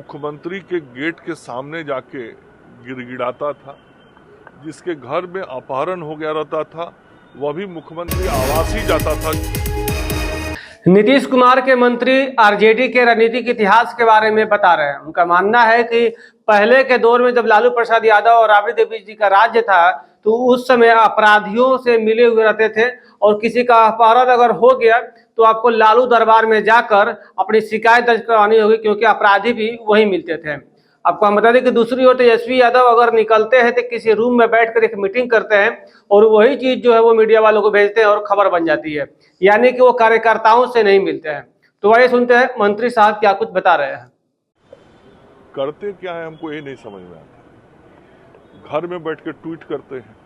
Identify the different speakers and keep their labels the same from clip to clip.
Speaker 1: मुख्यमंत्री के गेट के सामने जाके गिड़गिड़ाता था, जिसके घर में अपहरण हो गया रहता था वह भी मुख्यमंत्री आवास ही जाता था।
Speaker 2: नीतीश कुमार के मंत्री आरजेडी के राजनीतिक इतिहास के बारे में बता रहे हैं। उनका मानना है कि पहले के दौर में जब लालू प्रसाद यादव और राबड़ी देवी जी का राज्य था तो उस समय अपराधियों से मिले हुए रहते थे और किसी का अपहरण अगर हो गया तो आपको लालू दरबार में जाकर अपनी शिकायत दर्ज करवानी होगी, क्योंकि अपराधी भी वही मिलते थे। आपको हम बता दें कि दूसरी ओर तेजस्वी यादव अगर निकलते हैं तो किसी रूम में बैठकर एक मीटिंग करते हैं और वही चीज जो है वो मीडिया वालों को भेजते हैं और खबर बन जाती है, यानी कि वो कार्यकर्ताओं से नहीं मिलते हैं। तो आइए सुनते हैं मंत्री साहब क्या कुछ बता रहे हैं।
Speaker 1: करते क्या है हमको ये नहीं समझ में आता। घर में बैठ के ट्वीट करते हैं,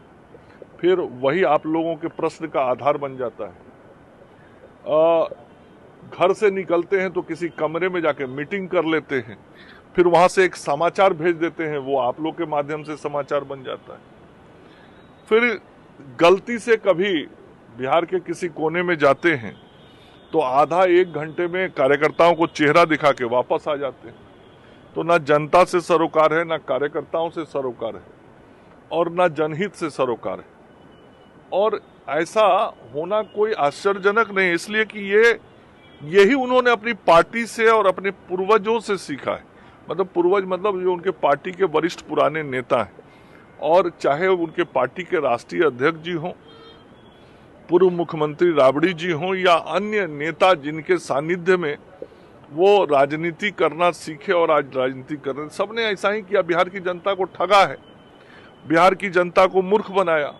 Speaker 1: फिर वही आप लोगों के प्रश्न का आधार बन जाता है। घर से निकलते हैं तो किसी कमरे में जाके मीटिंग कर लेते हैं, फिर वहां से एक समाचार भेज देते हैं, वो आप लोग के माध्यम से समाचार बन जाता है। फिर गलती से कभी बिहार के किसी कोने में जाते हैं तो आधा एक घंटे में कार्यकर्ताओं को चेहरा दिखा के वापस आ जाते हैं। तो ना जनता से सरोकार है, ना कार्यकर्ताओं से सरोकार है और ना जनहित से सरोकार है। और ऐसा होना कोई आश्चर्यजनक नहीं, इसलिए कि यही उन्होंने अपनी पार्टी से और अपने पूर्वजों से सीखा है। मतलब पूर्वज मतलब जो उनके पार्टी के वरिष्ठ पुराने नेता हैं, और चाहे उनके पार्टी के राष्ट्रीय अध्यक्ष जी हों, पूर्व मुख्यमंत्री राबड़ी जी हों या अन्य नेता जिनके सानिध्य में वो राजनीति करना सीखे और आज राजनीति कर रहे, सबने ऐसा ही किया। बिहार की जनता को ठगा है, बिहार की जनता को मूर्ख बनाया,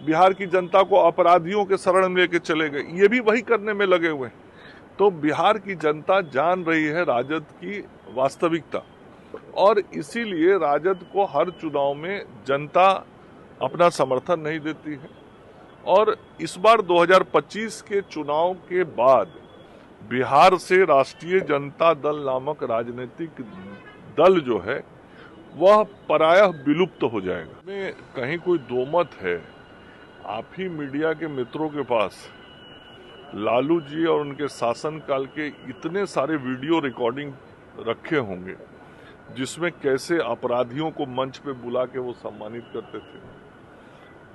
Speaker 1: बिहार की जनता को अपराधियों के शरण में लेके चले गए, ये भी वही करने में लगे हुए हैं। तो बिहार की जनता जान रही है राजद की वास्तविकता, और इसीलिए राजद को हर चुनाव में जनता अपना समर्थन नहीं देती है। और इस बार 2025 के चुनाव के बाद बिहार से राष्ट्रीय जनता दल नामक राजनीतिक दल जो है वह प्रायः विलुप्त हो जाएगा। में कहीं कोई दो मत है, आप ही मीडिया के मित्रों के पास लालू जी और उनके शासनकाल के इतने सारे वीडियो रिकॉर्डिंग रखे होंगे जिसमें कैसे अपराधियों को मंच पे बुला के वो सम्मानित करते थे,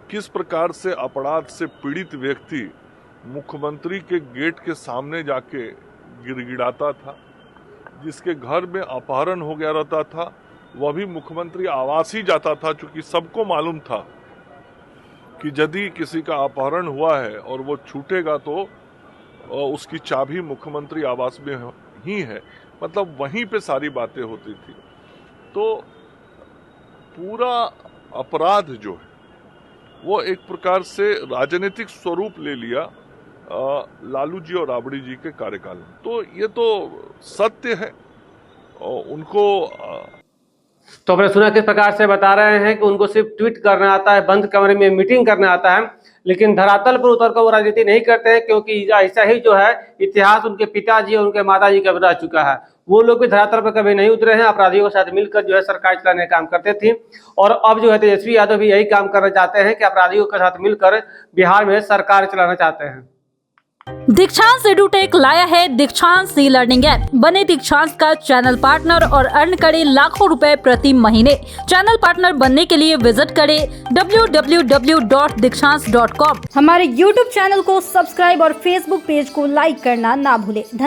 Speaker 1: किस प्रकार से अपराध से पीड़ित व्यक्ति मुख्यमंत्री के गेट के सामने जाके गिड़गिड़ाता था, जिसके घर में अपहरण हो गया रहता था वह भी मुख्यमंत्री आवास ही जाता था, चूंकि सबको मालूम था कि यदि किसी का अपहरण हुआ है और वो छूटेगा तो उसकी चाबी मुख्यमंत्री आवास में ही है। मतलब वहीं पे सारी बातें होती थी। तो पूरा अपराध जो है वो एक प्रकार से राजनीतिक स्वरूप ले लिया लालू जी और राबड़ी जी के कार्यकाल में। तो ये तो सत्य है। उनको
Speaker 2: तो आपने सुना किस प्रकार से बता रहे हैं कि उनको सिर्फ ट्वीट करना आता है, बंद कमरे में मीटिंग करना आता है, लेकिन धरातल पर उतर कर वो राजनीति नहीं करते हैं, क्योंकि ऐसा ही जो है इतिहास उनके पिताजी और उनके माताजी का रह चुका है। वो लोग भी धरातल पर कभी नहीं उतरे हैं, अपराधियों के साथ मिलकर जो है सरकार चलाने का काम करते थे, और अब जो है तेजस्वी यादव भी यही काम करना चाहते हैं कि अपराधियों के साथ मिलकर बिहार में सरकार चलाना चाहते हैं।
Speaker 3: दीक्षांत एडुटेक लाया है दीक्षांत सी लर्निंग ऐप। बने दीक्षांत का चैनल पार्टनर और अर्न करें लाखों रुपए प्रति महीने। चैनल पार्टनर बनने के लिए विजिट करें www.dikshans.com।
Speaker 4: हमारे YouTube चैनल को सब्सक्राइब और Facebook पेज को लाइक करना ना भूलें। धन्यवाद।